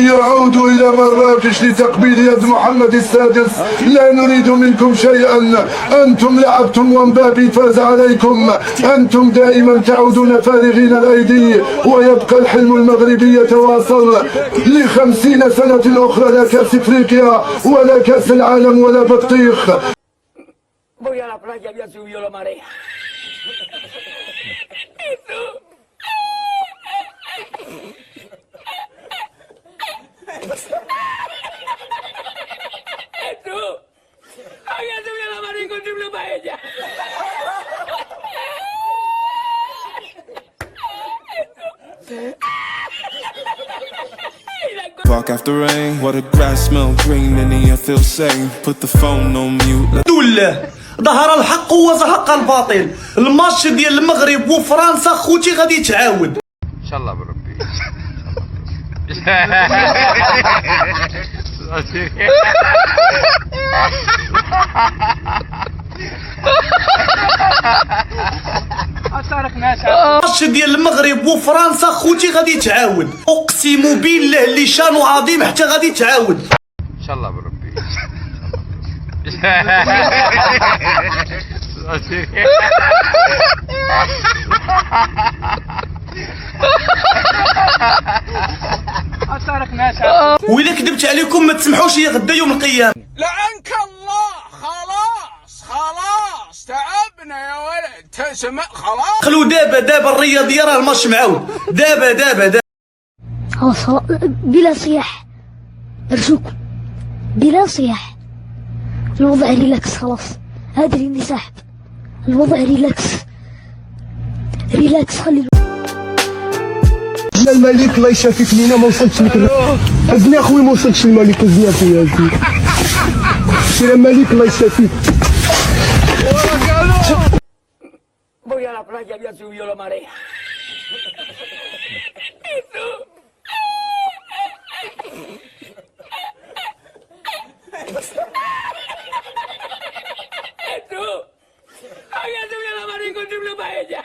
أن يعودوا إلى مراكش لتقبيل يد محمد السادس. لا نريد منكم شيئا، أنتم لعبتم ومبابي فاز عليكم، أنتم دائما تعودون فارغين الأيدي، ويبقى الحلم المغربي يتواصل ل50 سنة أخرى، لا كأس إفريقيا ولا كأس العالم ولا بطيخ. Voy a la playa, ya subió la marea. Tú, había subido la marea con triple paella. Walk after rain, while the grass smell green and then you feel safe. Put the phone on mute. لله ظهر الحق وزهق الباطل. الماتش ديال المغرب وفرنسا خوتي غادي يتعاود ان شاء الله بربي. الماتش ديال المغرب وفرنسا خوتي غادي يتعاود، اقسم بالله اللي شانو عظيم حتى غادي يتعاود ان شاء الله بربي. وإلا كذبت عليكم ما تسمحوش لي غدا يوم القيامة. لعنك الله. خلاص تعبنا يا ولد، تسمع خلاص. خلو دابا الرياضية راه الماتش معاود. دابا خلاص بلا صياح، ارجوكم بلا صياح. الوضع ريلاكس خلاص، ادري اني ساحب. الوضع ريلاكس خلي الملك الله يشافيك لينا ما وصلتش لك. هزني اخويا ما وصلتش الملك، هزني اخويا هزني. سير الملك الله يشافيك. Voy a la playa, ya subió la marea. Tú, había subido la marea con triple paella.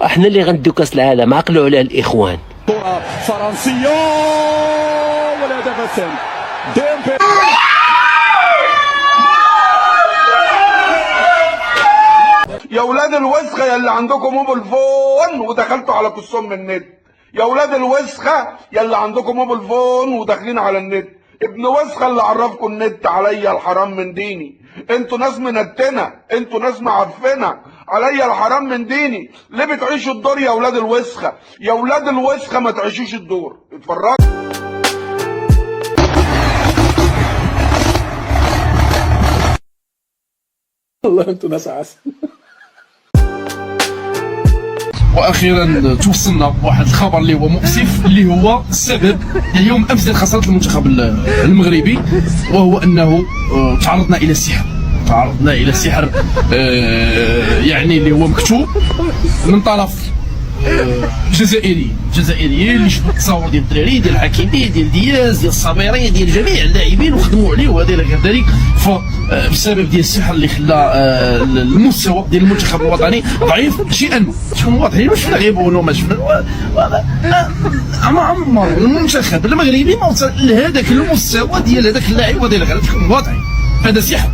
احنا اللي غندو كاس العالم، عقلوا على الاخوان. كرة فرنسية والهدف الثاني ديمبلي. يا ولاد الوسخه يا اللي عندكم موبل فون ودخلتوا على قصهم من النت، يا ولاد الوسخه يا اللي عندكم موبل فون وداخلين على النت، ابن وسخه اللي عرفكم النت عليا الحرام من ديني. انتوا ناس منتنه، انتوا ناس معفنه، عليا الحرام من ديني. ليه بتعيشوا الدور يا ولاد الوسخه؟ يا ولاد الوسخه ما تعيشوش الدور. اتفرجوا والله انتوا ناس عسل. واخيرا توصلنا واحد الخبر اللي هو مؤسف، اللي هو السبب ديال يوم امس ديال خساره المنتخب المغربي، وهو انه تعرضنا الى السحر. يعني اللي هو مكتوب من طرف جزائريين اللي شفتوا التصاور ديال الدراري، ديال الحكيمي، ديال دياز، ديال الصابري، ديال جميع اللاعبين وخدموا عليه وهذا الى غير ذلك. فبسبب ديال السحر اللي خلى المستوى ديال المنتخب الوطني ضعيف شيئا. شكون واضحين؟ ما شفنا غيبونو، ما شفنا عمر المنتخب المغربي ما وصل لهذاك المستوى ديال هذاك اللاعب وديال غير. شكون واضحين؟ هذا سحر.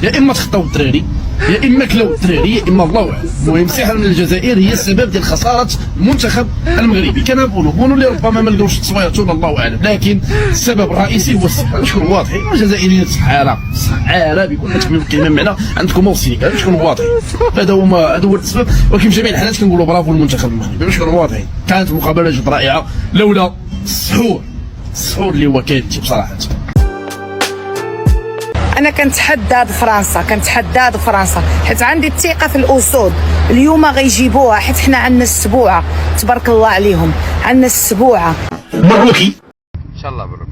يا اما تخطاو الدراري، يا اما كلاو الدراري، يا اما الله اعلم. المهم سحر من الجزائر هي السبب ديال خساره المنتخب المغربي. كان بونو اللي ربما ما لقاوش تصويرتون الله اعلم، لكن السبب الرئيسي هو السحر. شكون واضحين؟ الجزائريين سحاره بكل ما تفهموا الكلمه معنا عندكم موصلين. شكون واضحين؟ هذا هو السبب. ولكن في جميع الحالات كنقولوا برافو للمنتخب المغربي. شكون واضحين؟ كانت مقابله جد رائعه لولا السحور اللي هو كاين بصراحه. انا كنتحدى فرنسا حيت عندي الثقه في الاسود. اليوم غيجيبوها حيت حنا عندنا السبوعه، تبارك الله عليهم، عندنا السبوعه. مبروكي ان شاء الله بربي.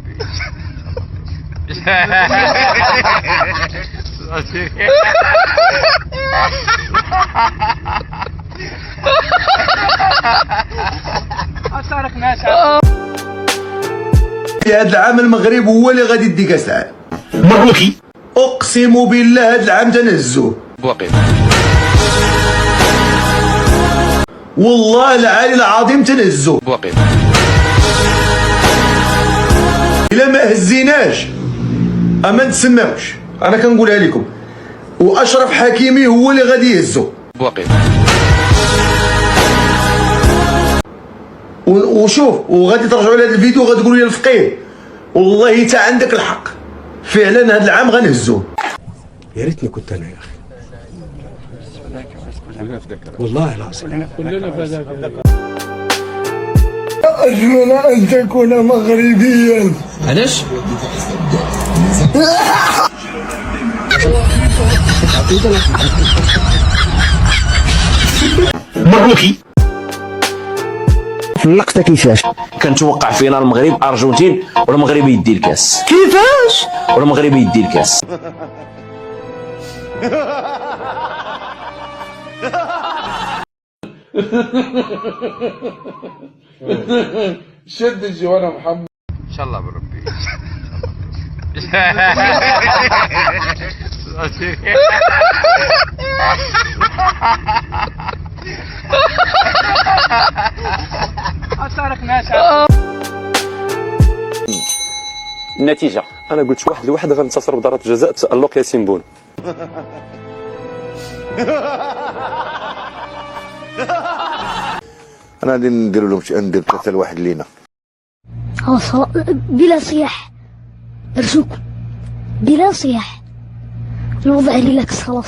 في هذا العام المغرب هو اللي غادي يدي كاس العالم. مبروكي اقسم بالله هذا العام تنهزوه واقف. والله العالي العظيم تنهزوه واقف. الا ما هزيناش اما نتسماوش، انا كنقولها لكم. واشرف حكيمي هو اللي غادي يهزو. واقف. وشوف وغادي ترجعوا لهذا الفيديو وغادي تقولوا لي الفقيه والله تا عندك الحق، فعلا هذا العام غنهزوه. يا ريتني كنت انا يا اخي، والله العظيم. أتمنى أن تكون مغربيا. علاش؟ مبروكي. اللقطة كيفاش؟ كنتوقع فينا المغرب أرجنتين والمغرب يدي الكاس. كيفاش؟ والمغرب يدي الكاس. شد الجوانه محمد. ان شاء الله بربي. النتيجة أنا قلت 1-1 غنتصر بضربة جزاء تألق ياسين بون. أنا غادي ندير لهم ندير 3-1 لينا. بلا صياح أرجوكم، بلا صياح. الوضع ريلاكس خلاص،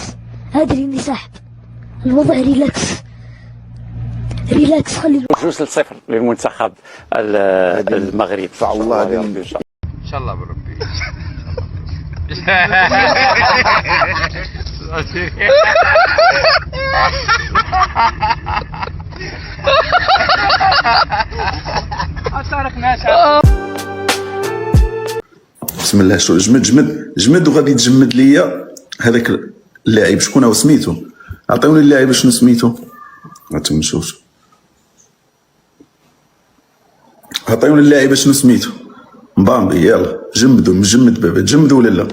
أدري إني ساحب. الوضع ريلاكس خلي 2-0 للمنتخب المغرب. ان شاء الله بربي. بسم الله. شو جمد وغادي تجمد ليا هذاك اللاعب. شكون هو سميتو؟ عطيوني اللاعب شنو سميتو؟ غتمشوش. عطيوني اللاعب شنو سميتو؟ مبامبي. يلا مجمد بابا، تجمدوا ولا لا؟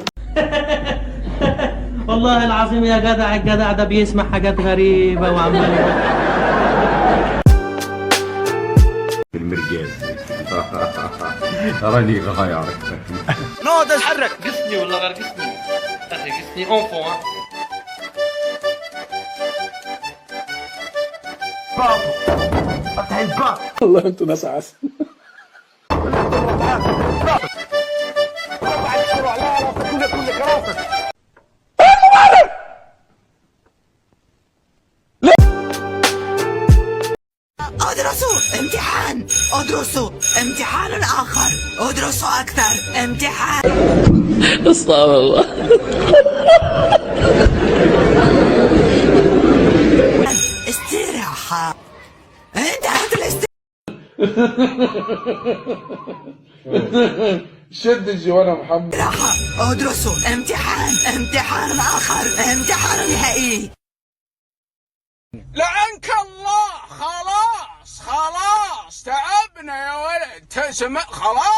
والله العظيم يا جدع، الجدع ده بيسمع حاجات غريبة وعمال المرجال. راني غايرك. نوض اتحرك. قسني ولا غير قسني؟ قسني اونفون. افتح الباب. والله انتوا ناس عسل. ادرسوا امتحان اخر، ادرسوا اكثر، امتحان. استغفر الله. استراحة. انتهت شد الجوانه محمد. استراحة. ادرسوا امتحان اخر، امتحان نهائي. لعنك الله. خلاص تعبنا يا ولد. خلاص.